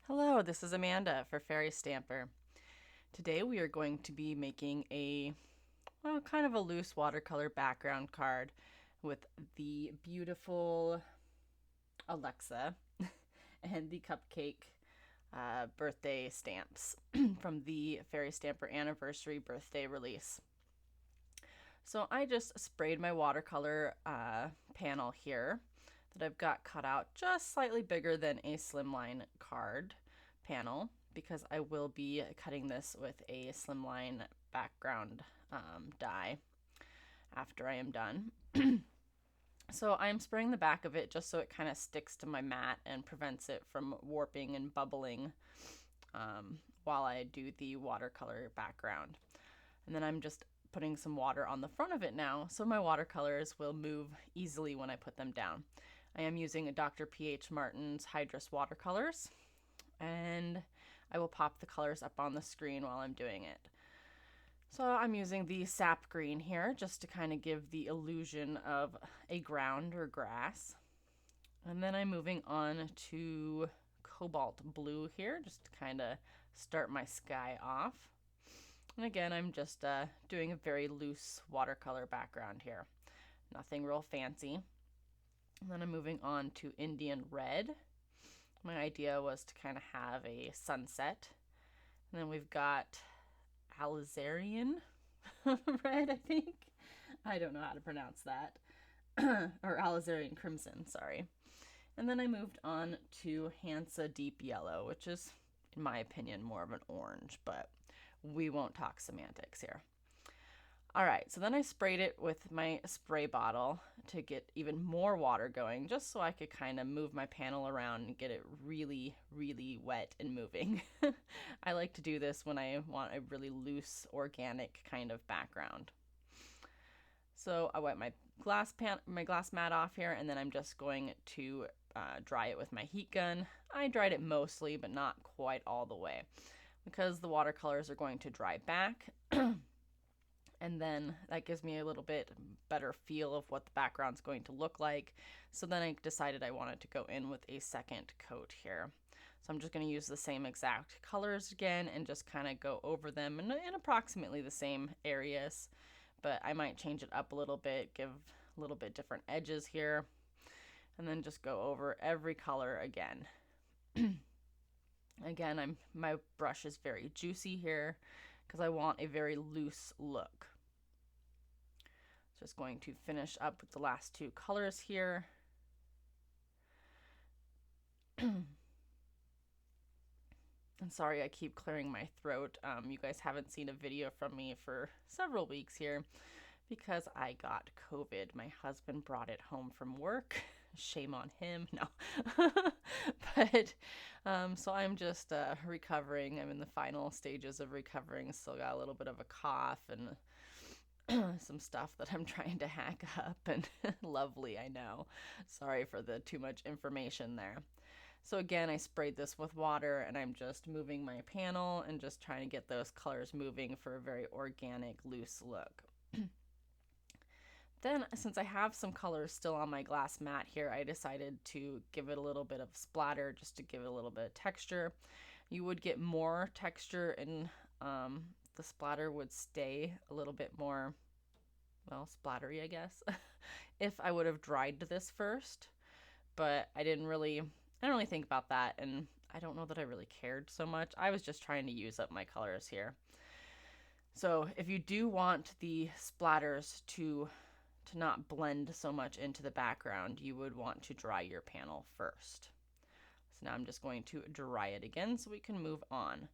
Hello, this is Amanda for Fairy Stamper. Today we are going to be making a, well, kind of a loose watercolor background card with the beautiful Alexa and the cupcake birthday stamps from the Fairy Stamper Anniversary birthday release. So I just sprayed my watercolor panel here that I've got cut out just slightly bigger than a Slimline card panel because I will be cutting this with a Slimline background die after I am done. So I'm spraying the back of it just so it kind of sticks to my mat and prevents it from warping and bubbling while I do the watercolor background. And then I'm just putting some water on the front of it now so my watercolors will move easily when I put them down. I am using a Dr. P.H. Martin's Hydrus watercolors, and I will pop the colors up on the screen while I'm doing it. So I'm using the Sap Green here just to kind of give the illusion of a ground or grass. And then I'm moving on to Cobalt Blue here just to kind of start my sky off. And again, I'm just doing a very loose watercolor background here. Nothing real fancy. And then I'm moving on to Indian Red. My idea was to kind of have a sunset. And then we've got Alizarin Red, I think. I don't know how to pronounce that. Or Alizarin Crimson, sorry. And then I moved on to Hansa Deep Yellow, which is, in my opinion, more of an orange, but we won't talk semantics here. All right, so then I sprayed it with my spray bottle to get even more water going, just so I could kind of move my panel around and get it really, really wet and moving. I like to do this when I want a really loose, organic kind of background. So I wet my glass mat off here, and then I'm just going to dry it with my heat gun. I dried it mostly, but not quite all the way, because the watercolors are going to dry back. And then that gives me a little bit better feel of what the background's going to look like. So then I decided I wanted to go in with a second coat here. So I'm just going to use the same exact colors again and just kind of go over them in approximately the same areas. But I might change it up a little bit, give a little bit different edges here, and then just go over every color again. Again, my brush is very juicy here because I want a very loose look. Just going to finish up with the last two colors here. And sorry, I keep clearing my throat. You guys haven't seen a video from me for several weeks here because I got COVID. My husband brought it home from work. Shame on him. No. But so I'm just recovering. I'm in the final stages of recovering. Still got a little bit of a cough and some stuff that I'm trying to hack up, and lovely, I know. Sorry for the too much information there. So again, I sprayed this with water, and I'm just moving my panel and just trying to get those colors moving for a very organic, loose look. Then, since I have some colors still on my glass mat here, I decided to give it a little bit of splatter just to give it a little bit of texture. You would get more texture and the splatter would stay a little bit more, well, splattery, I guess, if I would have dried this first. But I didn't really think about that, and I don't know that I really cared so much. I was just trying to use up my colors here. So if you do want the splatters to not blend so much into the background, you would want to dry your panel first. So now I'm just going to dry it again so we can move on.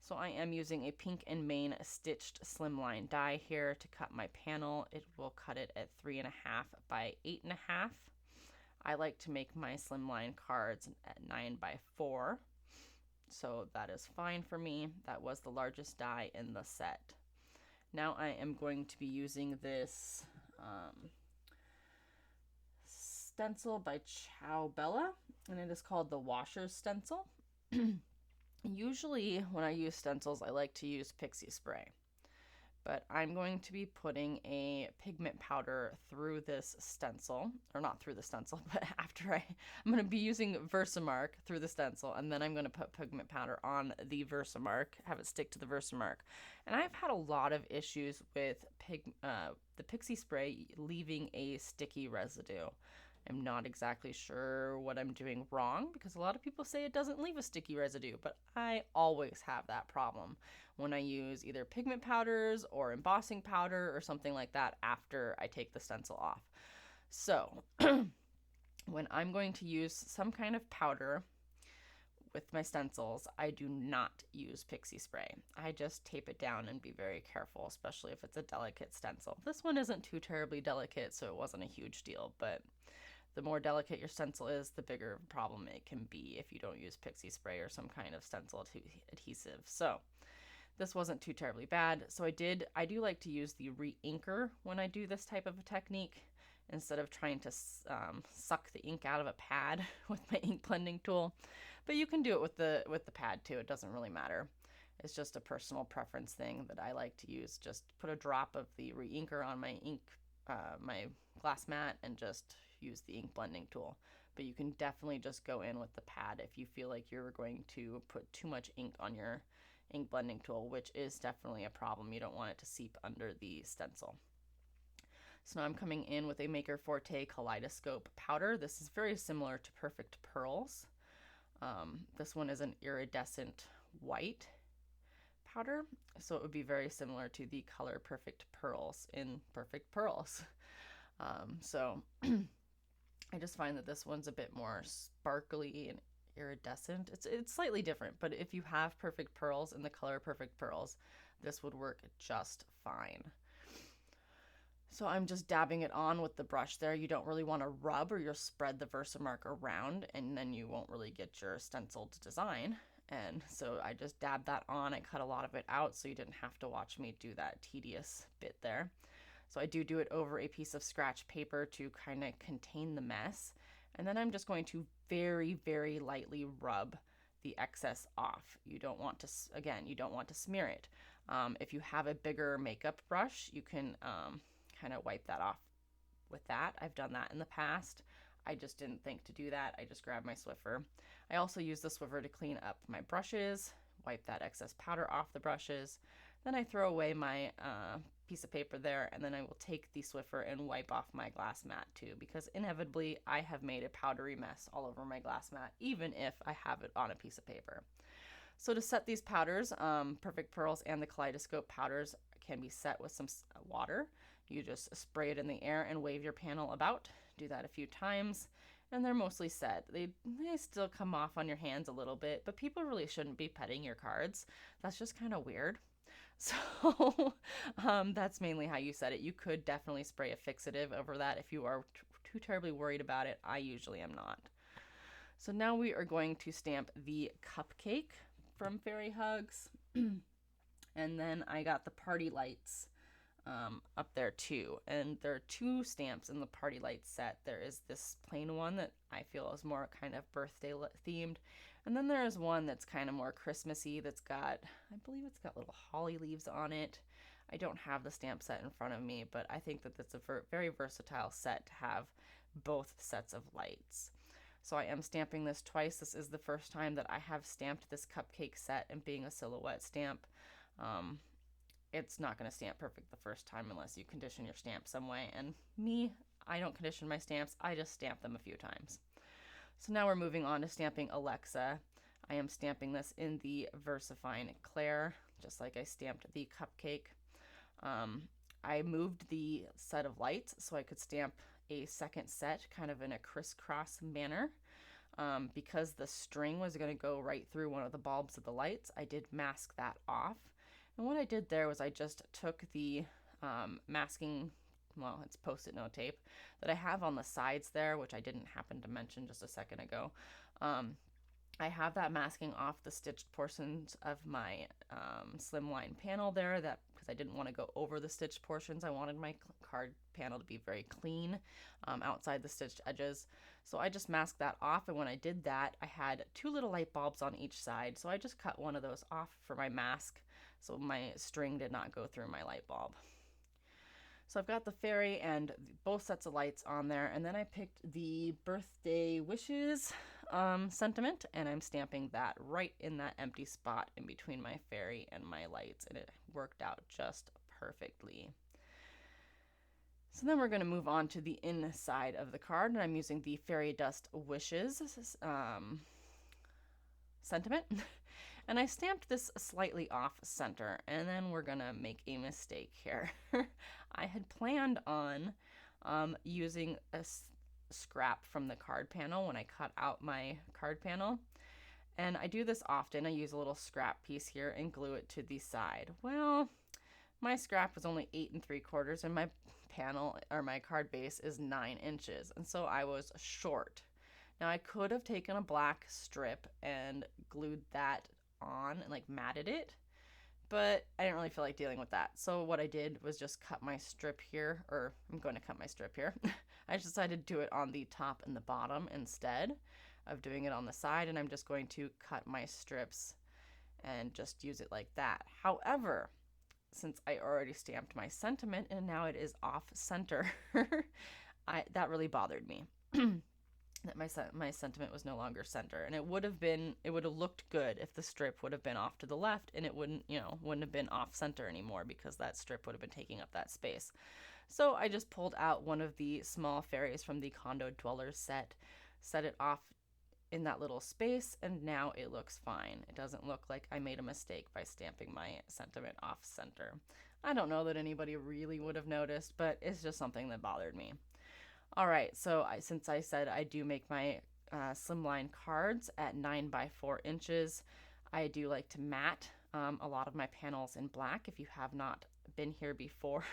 So I am using a pink and main stitched slimline die here to cut my panel. It will cut it at 3.5 by 8.5. I like to make my slimline cards at 9 by 4. So that is fine for me. That was the largest die in the set. Now I am going to be using this stencil by Ciao Bella, and it is called the Washer Stencil. Usually when I use stencils, I like to use pixie spray, But I'm going to be putting a pigment powder through this stencil, or not through the stencil, but I'm going to be using VersaMark through the stencil, and then I'm going to put pigment powder on the VersaMark, have it stick to the VersaMark. And I've had a lot of issues with the Pixie spray leaving a sticky residue. I'm not exactly sure what I'm doing wrong because a lot of people say it doesn't leave a sticky residue, but I always have that problem when I use either pigment powders or embossing powder or something like that after I take the stencil off. So when I'm going to use some kind of powder with my stencils, I do not use Pixie spray. I just tape it down and be very careful, especially if it's a delicate stencil. This one isn't too terribly delicate, so it wasn't a huge deal, but the more delicate your stencil is, the bigger problem it can be if you don't use Pixie spray or some kind of stencil adhesive. So this wasn't too terribly bad. So I do like to use the Re-Inker when I do this type of a technique instead of trying to suck the ink out of a pad with my ink blending tool. But you can do it with the pad too. It doesn't really matter. It's just a personal preference thing that I like to use. Just put a drop of the Re-Inker on my my glass mat and just use the ink blending tool. But you can definitely just go in with the pad if you feel like you're going to put too much ink on your ink blending tool, which is definitely a problem. You don't want it to seep under the stencil. So now I'm coming in with a Maker Forte Kaleidoscope powder. This is very similar to Perfect Pearls. This one is an iridescent white powder, so it would be very similar to the color Perfect Pearls in Perfect Pearls. So I just find that this one's a bit more sparkly and iridescent. It's slightly different, but if you have Perfect Pearls in the color Perfect Pearls, this would work just fine. So I'm just dabbing it on with the brush there. You don't really want to rub or you'll spread the VersaMark around and then you won't really get your stenciled design. And so I just dabbed that on. I cut a lot of it out so you didn't have to watch me do that tedious bit there. So I do it over a piece of scratch paper to kind of contain the mess. And then I'm just going to very, very lightly rub the excess off. You don't want to, again, you don't want to smear it. If you have a bigger makeup brush, you can kind of wipe that off with that. I've done that in the past. I just didn't think to do that. I just grabbed my Swiffer. I also use the Swiffer to clean up my brushes, wipe that excess powder off the brushes. Then I throw away my piece of paper there, and then I will take the Swiffer and wipe off my glass mat too, because inevitably I have made a powdery mess all over my glass mat, even if I have it on a piece of paper. So to set these powders, Perfect Pearls and the Kaleidoscope powders can be set with some water. You just spray it in the air and wave your panel about. Do that a few times, and they're mostly set. They still come off on your hands a little bit, but people really shouldn't be petting your cards. That's just kind of weird. So that's mainly how you set it. You could definitely spray a fixative over that if you are too terribly worried about it. I usually am not. So now we are going to stamp the cupcake from Fairy Hugs. And then I got the party lights up there too. And there are two stamps in the party lights set. There is this plain one that I feel is more kind of birthday themed. And then there is one that's kind of more Christmassy that's got, I believe it's got little holly leaves on it. I don't have the stamp set in front of me, but I think that that's a very versatile set to have both sets of lights. So I am stamping this twice. This is the first time that I have stamped this cupcake set, and being a silhouette stamp, it's not going to stamp perfect the first time unless you condition your stamp some way. And me, I don't condition my stamps. I just stamp them a few times. So now we're moving on to stamping Alexa. I am stamping this in the VersaFine Claire, just like I stamped the cupcake. I moved the set of lights so I could stamp a second set kind of in a crisscross manner. Because the string was going to go right through one of the bulbs of the lights, I did mask that off. And what I did there was I just took the masking, well, it's Post-it note tape that I have on the sides there, which I didn't happen to mention just a second ago. I have that masking off the stitched portions of my Slimline panel there, that because I didn't want to go over the stitched portions. I wanted my card panel to be very clean outside the stitched edges. So I just masked that off, and when I did that, I had two little light bulbs on each side. So I just cut one of those off for my mask so my string did not go through my light bulb. So I've got the fairy and both sets of lights on there, and then I picked the birthday wishes sentiment, and I'm stamping that right in that empty spot in between my fairy and my lights, and it worked out just perfectly. So then we're going to move on to the inside of the card, and I'm using the Fairy Dust Wishes sentiment. And I stamped this slightly off center, and then we're going to make a mistake here. I had planned on using a scrap from the card panel when I cut out my card panel. And I do this often. I use a little scrap piece here and glue it to the side. Well, my scrap was only 8 3/4, and my panel or my card base is 9 inches, and so I was short. Now I could have taken a black strip and glued that on and like matted it, but I didn't really feel like dealing with that. So what I did was just cut my strip here, or I'm going to cut my strip here. I just decided to do it on the top and the bottom instead of doing it on the side, and I'm just going to cut my strips and just use it like that. However, since I already stamped my sentiment and now it is off center, that really bothered me. That my sentiment was no longer center, and it would have looked good if the strip would have been off to the left, and it wouldn't have been off center anymore because that strip would have been taking up that space. So I just pulled out one of the small fairies from the Condo Dwellers set it off in that little space, and now it looks fine. It doesn't look like I made a mistake by stamping my sentiment off center. I don't know that anybody really would have noticed, but it's just something that bothered me. All right, so since I said I do make my Slimline cards at 9 by 4 inches, I do like to matte a lot of my panels in black. If you have not been here before,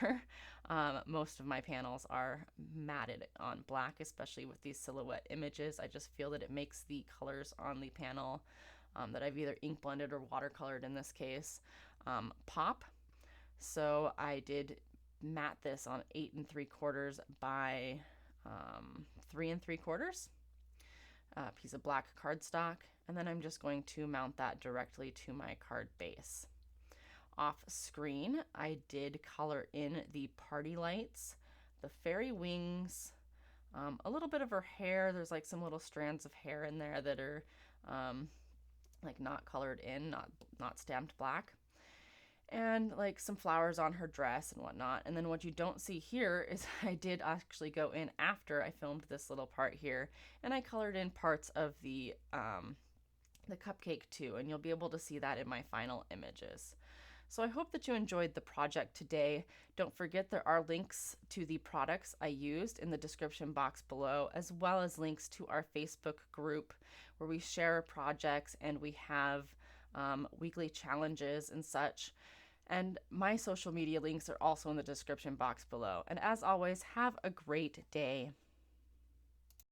most of my panels are matted on black, especially with these silhouette images. I just feel that it makes the colors on the panel that I've either ink blended or watercolored in this case pop. So I did matte this on 8 3/4 by 3 3/4 piece of black cardstock, and then I'm just going to mount that directly to my card base. Off screen, I did color in the party lights, the fairy wings, a little bit of her hair. There's like some little strands of hair in there that are like not colored in, not stamped black, and like some flowers on her dress and whatnot. And then what you don't see here is I did actually go in after I filmed this little part here, and I colored in parts of the cupcake too, and you'll be able to see that in my final images. So I hope that you enjoyed the project today. Don't forget there are links to the products I used in the description box below, as well as links to our Facebook group where we share projects and we have weekly challenges and such. And my social media links are also in the description box below. And as always, have a great day.